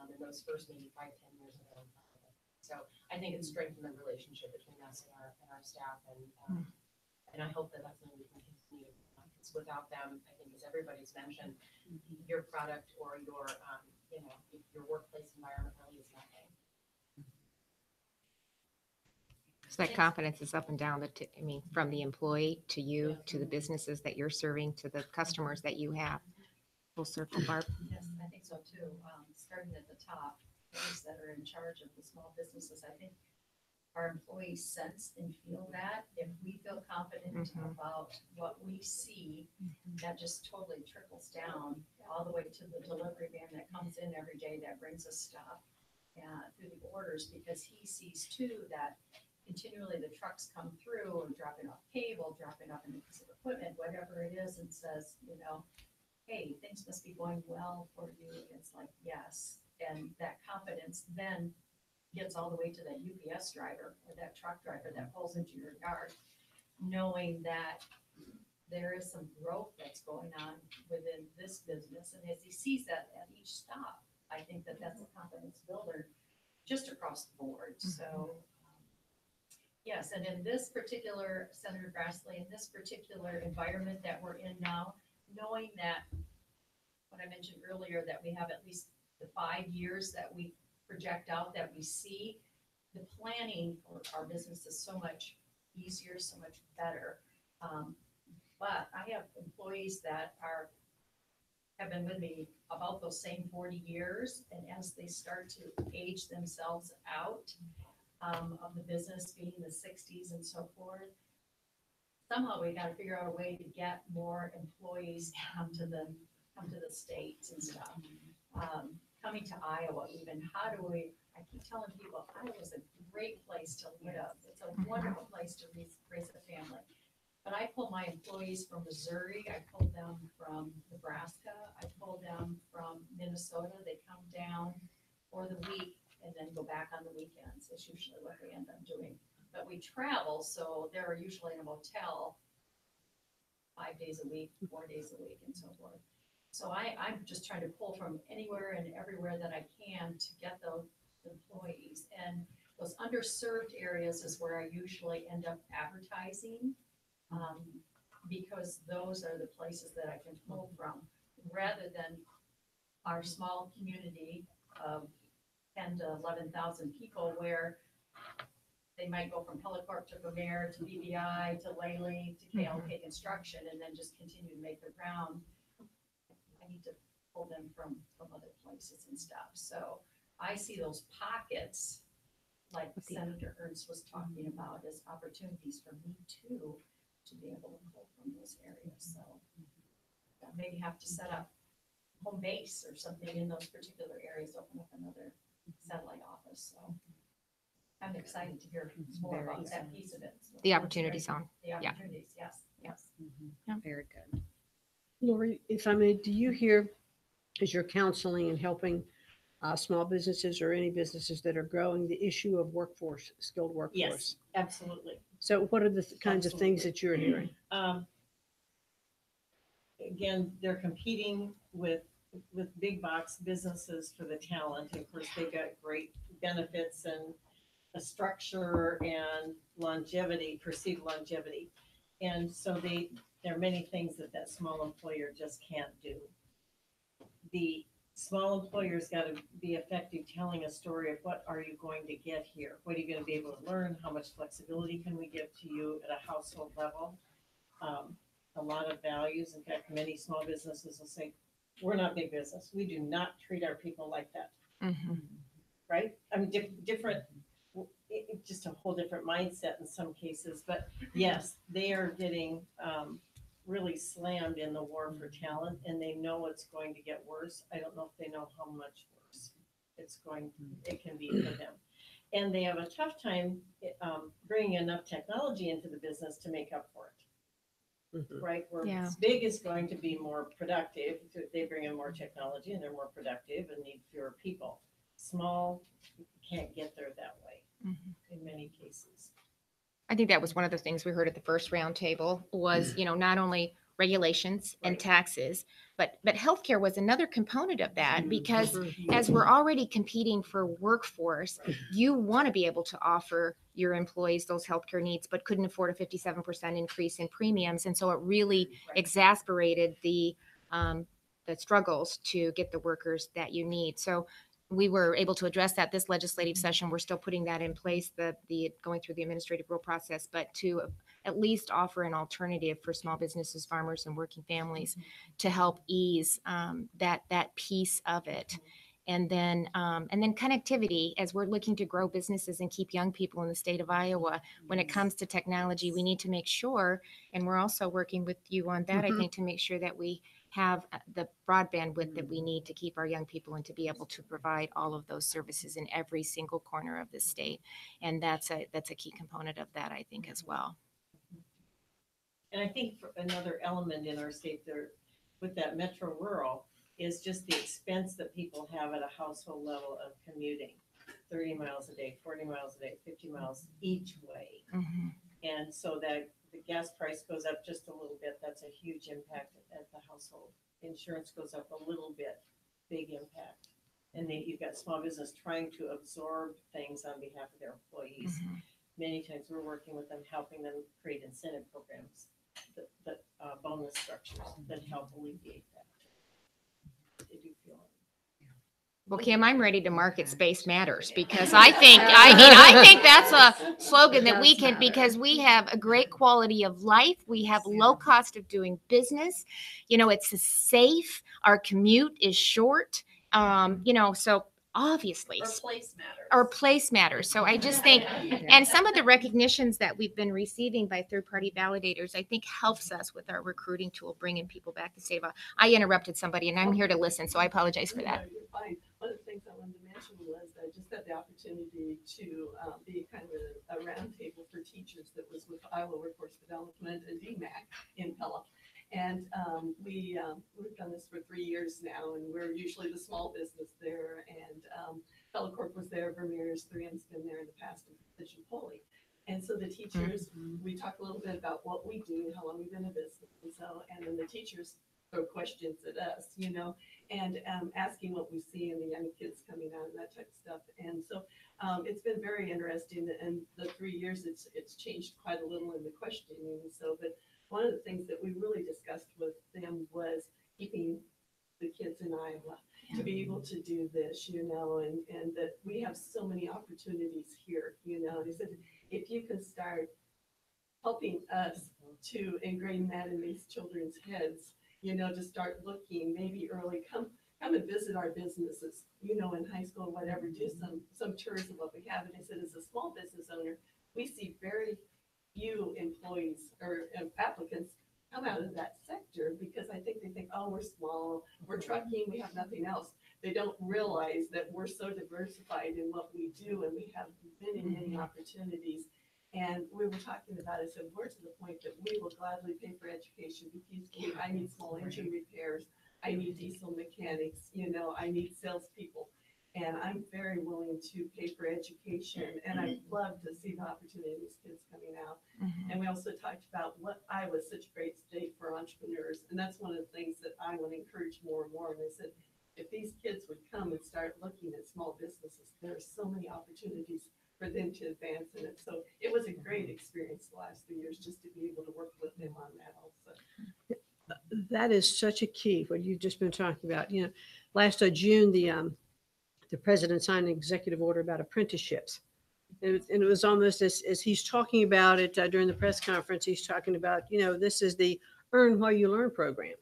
in those first maybe 5-10 years ago. So I think it's strengthened the relationship between us and our staff, and I hope that that's something we can continue. Because without them, I think, as everybody's mentioned, your product or your your workplace environment really is nothing. So that confidence is up and down I mean, from the employee to you, to the businesses that you're serving, to the customers that you have. Full circle, Barb. Yes, I think so too. Starting at the top, those that are in charge of the small businesses, I think our employees sense and feel that. If we feel confident Mhm. about what we see, that just totally trickles down all the way to the delivery man that comes in every day that brings us stuff through the orders, because he sees too that continually the trucks come through and dropping off cable, dropping off a new piece of equipment, whatever it is, and says, hey, things must be going well for you. It's like, yes. And that confidence then gets all the way to that UPS driver or that truck driver that pulls into your yard, knowing that there is some growth that's going on within this business. And as he sees that at each stop, I think that that's a confidence builder just across the board. So, yes, and in this particular, Senator Grassley, in this particular environment that we're in now, knowing that what I mentioned earlier, that we have at least the 5 years that we project out, that we see, the planning for our business is so much easier, so much better. But I have employees that have been with me about those same 40 years, and as they start to age themselves out of the business, being in the 60s and so forth, somehow we got to figure out a way to get more employees come to the states and stuff. Coming to Iowa, even, how do we? I keep telling people, Iowa's a great place to live. It's a wonderful place to raise a family. But I pull my employees from Missouri, I pull them from Nebraska, I pull them from Minnesota. They come down for the week and then go back on the weekends. It's usually what they end up doing. But we travel, so they're usually in a motel 5 days a week, 4 days a week, and so forth. So I'm just trying to pull from anywhere and everywhere that I can to get those employees. And those underserved areas is where I usually end up advertising, because those are the places that I can pull from, rather than our small community of 10 to 11,000 people, where they might go from Helicorp to Vermeer to BBI to Lely to KLK Construction, and then just continue to make the round. I need to pull them from other places and stuff. So I see those pockets, like Senator Ernst was talking about, as opportunities for me too, to be able to pull from those areas. So I maybe have to set up home base or something in those particular areas, open up another satellite office. So I'm excited to hear more about that piece of it. So The opportunity zone. The opportunities, yes, yes. Very good. Lori, if I may, do you hear, as you're counseling and helping small businesses or any businesses that are growing, the issue of workforce, skilled workforce? Yes, absolutely. So what are the kinds of things that you're hearing? Again, they're competing with big box businesses for the talent. Of course, they got great benefits and a structure and longevity, perceived longevity. And so there are many things that small employer just can't do. The small employer's got to be effective telling a story of what are you going to get here? What are you going to be able to learn? How much flexibility can we give to you at a household level? A lot of values. In fact, many small businesses will say, we're not big business. We do not treat our people like that. Mm-hmm. Right? I mean, different, just a whole different mindset in some cases. But yes, they are getting really slammed in the war for talent, and they know it's going to get worse. I don't know if they know how much worse it can be for them. And they have a tough time bringing enough technology into the business to make up for it. Right? Where big is going to be more productive. They bring in more technology and they're more productive and need fewer people. Small can't get there that way in many cases. I think that was one of the things we heard at the first roundtable was, not only regulations and taxes, but healthcare was another component of that, because as we're already competing for workforce, you want to be able to offer your employees those healthcare needs, but couldn't afford a 57% increase in premiums. And so it really exasperated the struggles to get the workers that you need. So we were able to address that this legislative session. We're still putting that in place, the going through the administrative rule process, but to at least offer an alternative for small businesses, farmers, and working families to help ease that piece of it. And then connectivity, as we're looking to grow businesses and keep young people in the state of Iowa. When it comes to technology, we need to make sure, and we're also working with you on that, I think, to make sure that we have the broadband width that we need to keep our young people and to be able to provide all of those services in every single corner of the state. And that's a key component of that, I think, as well. And I think for another element in our state there with that metro rural is just the expense that people have at a household level of commuting 30 miles a day, 40 miles a day, 50 miles each way. Mm-hmm. And so that the gas price goes up just a little bit, that's a huge impact at the household. Insurance goes up a little bit, big impact. And then you've got small business trying to absorb things on behalf of their employees. Mm-hmm. Many times we're working with them, helping them create incentive programs, the bonus structures that help alleviate that. They do feel it. Well, Kim, I'm ready to market Space Matters because I think that's a slogan that we can, because we have a great quality of life. We have low cost of doing business. It's safe. Our commute is short. So obviously Our place matters. place matters. So I just think, and some of the recognitions that we've been receiving by third-party validators, I think helps us with our recruiting tool, bringing people back to save. I interrupted somebody and I'm here to listen, so I apologize for that. No, you're fine. One of the things I wanted to mention was I just had the opportunity to be kind of a roundtable for teachers that was with Iowa Workforce Development and DMAC in Pella. And we've done this for 3 years now, and we're usually the small business there. And Pelicorp was there, Vermeer's, 3M's been there in the past, and Precision Pulley. And so the teachers, we talk a little bit about what we do, how long we've been in business, and then the teachers throw questions at us, and asking what we see in the young kids coming out and that type of stuff. And so it's been very interesting. And the 3 years, it's changed quite a little in the questioning. So, but one of the things that we really discussed with them was keeping the kids in Iowa to be able to do this, and that we have so many opportunities here, and he said, if you can start helping us to ingrain that in these children's heads, to start looking maybe early, come and visit our businesses, in high school or whatever, do some tours of what we have. And I said, as a small business owner, we see very few employees or applicants come out of that sector because I think they think, oh, we're small, we're trucking, we have nothing else. They don't realize that we're so diversified in what we do and we have many, many opportunities. And we were talking about it, so we're to the point that we will gladly pay for education because I need small engine repairs, I need diesel mechanics, I need salespeople. And I'm very willing to pay for education, and I'd love to see the opportunities kids coming out. And we also talked about what Iowa's such a great state for entrepreneurs, and that's one of the things that I want to encourage more and more. And I said, if these kids would come and start looking at small businesses, there are so many opportunities for them to advance in it. So it was a great experience the last 3 years just to be able to work with them on that also. That is such a key, what you've just been talking about. Last June, the president signed an executive order about apprenticeships. And it was almost as he's talking about it during the press conference, he's talking about, this is the Earn While You Learn program.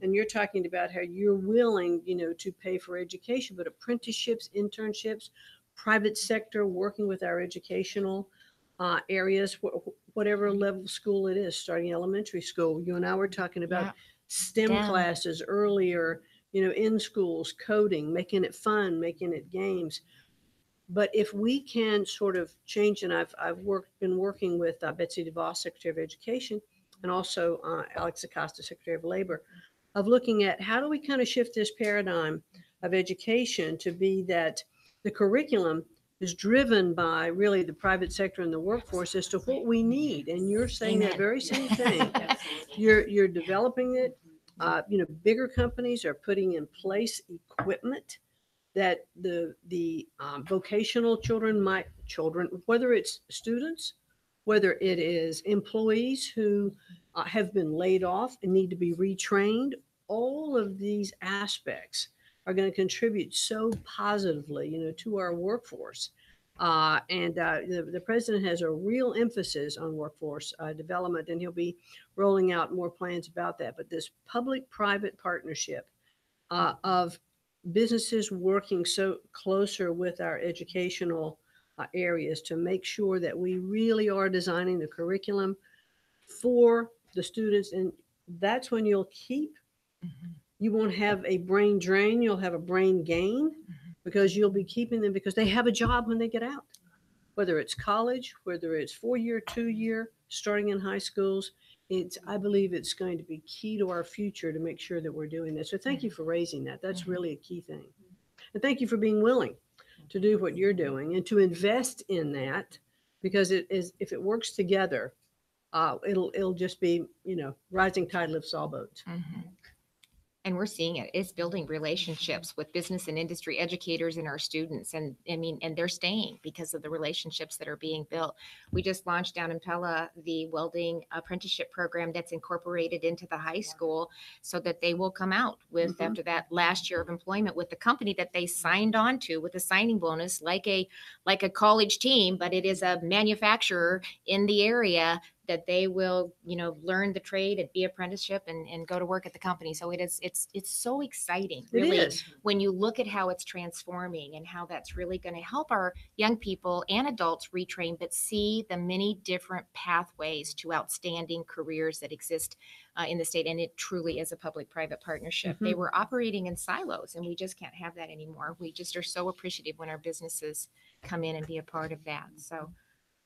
And you're talking about how you're willing, to pay for education, but apprenticeships, internships, private sector, working with our educational areas, whatever level school it is, starting elementary school. You and I were talking about STEM classes earlier, in schools, coding, making it fun, making it games. But if we can sort of change, and I've been working with Betsy DeVos, Secretary of Education, and also Alex Acosta, Secretary of Labor, of looking at how do we kind of shift this paradigm of education to be that the curriculum is driven by really the private sector and the workforce as to what we need. And you're saying that very same thing. You're developing it. Bigger companies are putting in place equipment that the vocational children, whether it's students, whether it is employees who have been laid off and need to be retrained, all of these aspects are going to contribute so positively, to our workforce. The president has a real emphasis on workforce development, and he'll be rolling out more plans about that. But this public-private partnership of businesses working so closer with our educational areas to make sure that we really are designing the curriculum for the students, and that's when you'll keep. You won't have a brain drain, you'll have a brain gain because you'll be keeping them because they have a job when they get out, whether it's college, whether it's 4-year, 2-year, starting in high schools. I believe it's going to be key to our future to make sure that we're doing this. So thank you for raising that. That's really a key thing. And thank you for being willing to do what you're doing and to invest in that, because if it works together, it'll just be, rising tide lifts all boats. And we're seeing it. It's building relationships with business and industry educators and our students. And they're staying because of the relationships that are being built. We just launched down in Pella the welding apprenticeship program that's incorporated into the high school so that they will come out with, after that last year of employment, with the company that they signed on to with a signing bonus, like a college team, but it is a manufacturer in the area that they will, learn the trade and be apprenticeship and go to work at the company. So it's so exciting, really, It is. when you look at how it's transforming and how that's really going to help our young people and adults retrain, but see the many different pathways to outstanding careers that exist in the state. And it truly is a public-private partnership. They were operating in silos, and we just can't have that anymore. We just are so appreciative when our businesses come in and be a part of that. So,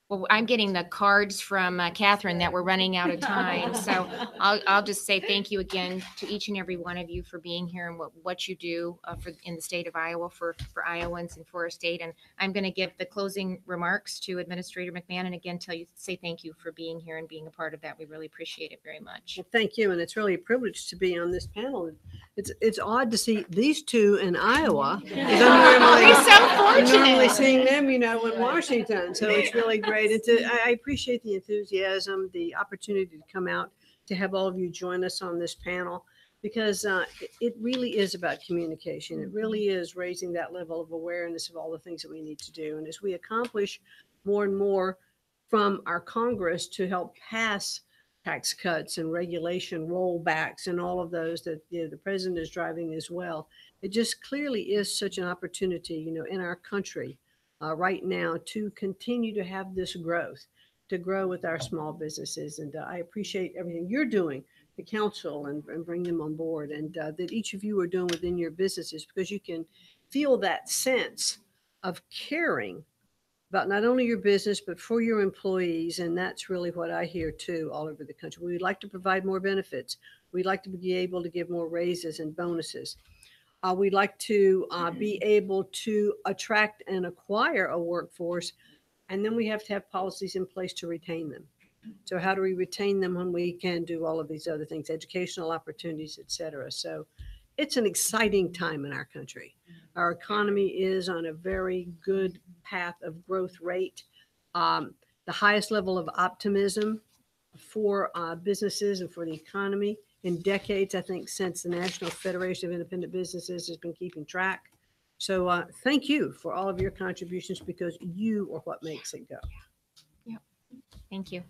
well, I'm getting the cards from Catherine that we're running out of time. So I'll just say thank you again to each and every one of you for being here and what you do in the state of Iowa for Iowans and for our state. And I'm going to give the closing remarks to Administrator McMahon, and again say thank you for being here and being a part of that. We really appreciate it very much. Well, thank you, and it's really a privilege to be on this panel. It's odd to see these two in Iowa. We're so fortunate. Normally seeing them, in Washington. So it's really great. I appreciate the enthusiasm, the opportunity to come out, to have all of you join us on this panel, because it really is about communication. It really is raising that level of awareness of all the things that we need to do. And as we accomplish more and more from our Congress to help pass tax cuts and regulation rollbacks and all of those that the president is driving as well, it just clearly is such an opportunity, in our country right now to continue to have this growth, to grow with our small businesses. And I appreciate everything you're doing, the council, and bring them on board, and that each of you are doing within your businesses, because you can feel that sense of caring about not only your business, but for your employees. And that's really what I hear too, all over the country. We'd like to provide more benefits. We'd like to be able to give more raises and bonuses. We'd like to be able to attract and acquire a workforce. And then we have to have policies in place to retain them. So how do we retain them when we can do all of these other things, educational opportunities, et cetera? So it's an exciting time in our country. Our economy is on a very good path of growth rate. The highest level of optimism for businesses and for the economy in decades, I think, since the National Federation of Independent Businesses has been keeping track. So thank you for all of your contributions, because you are what makes it go. Thank you.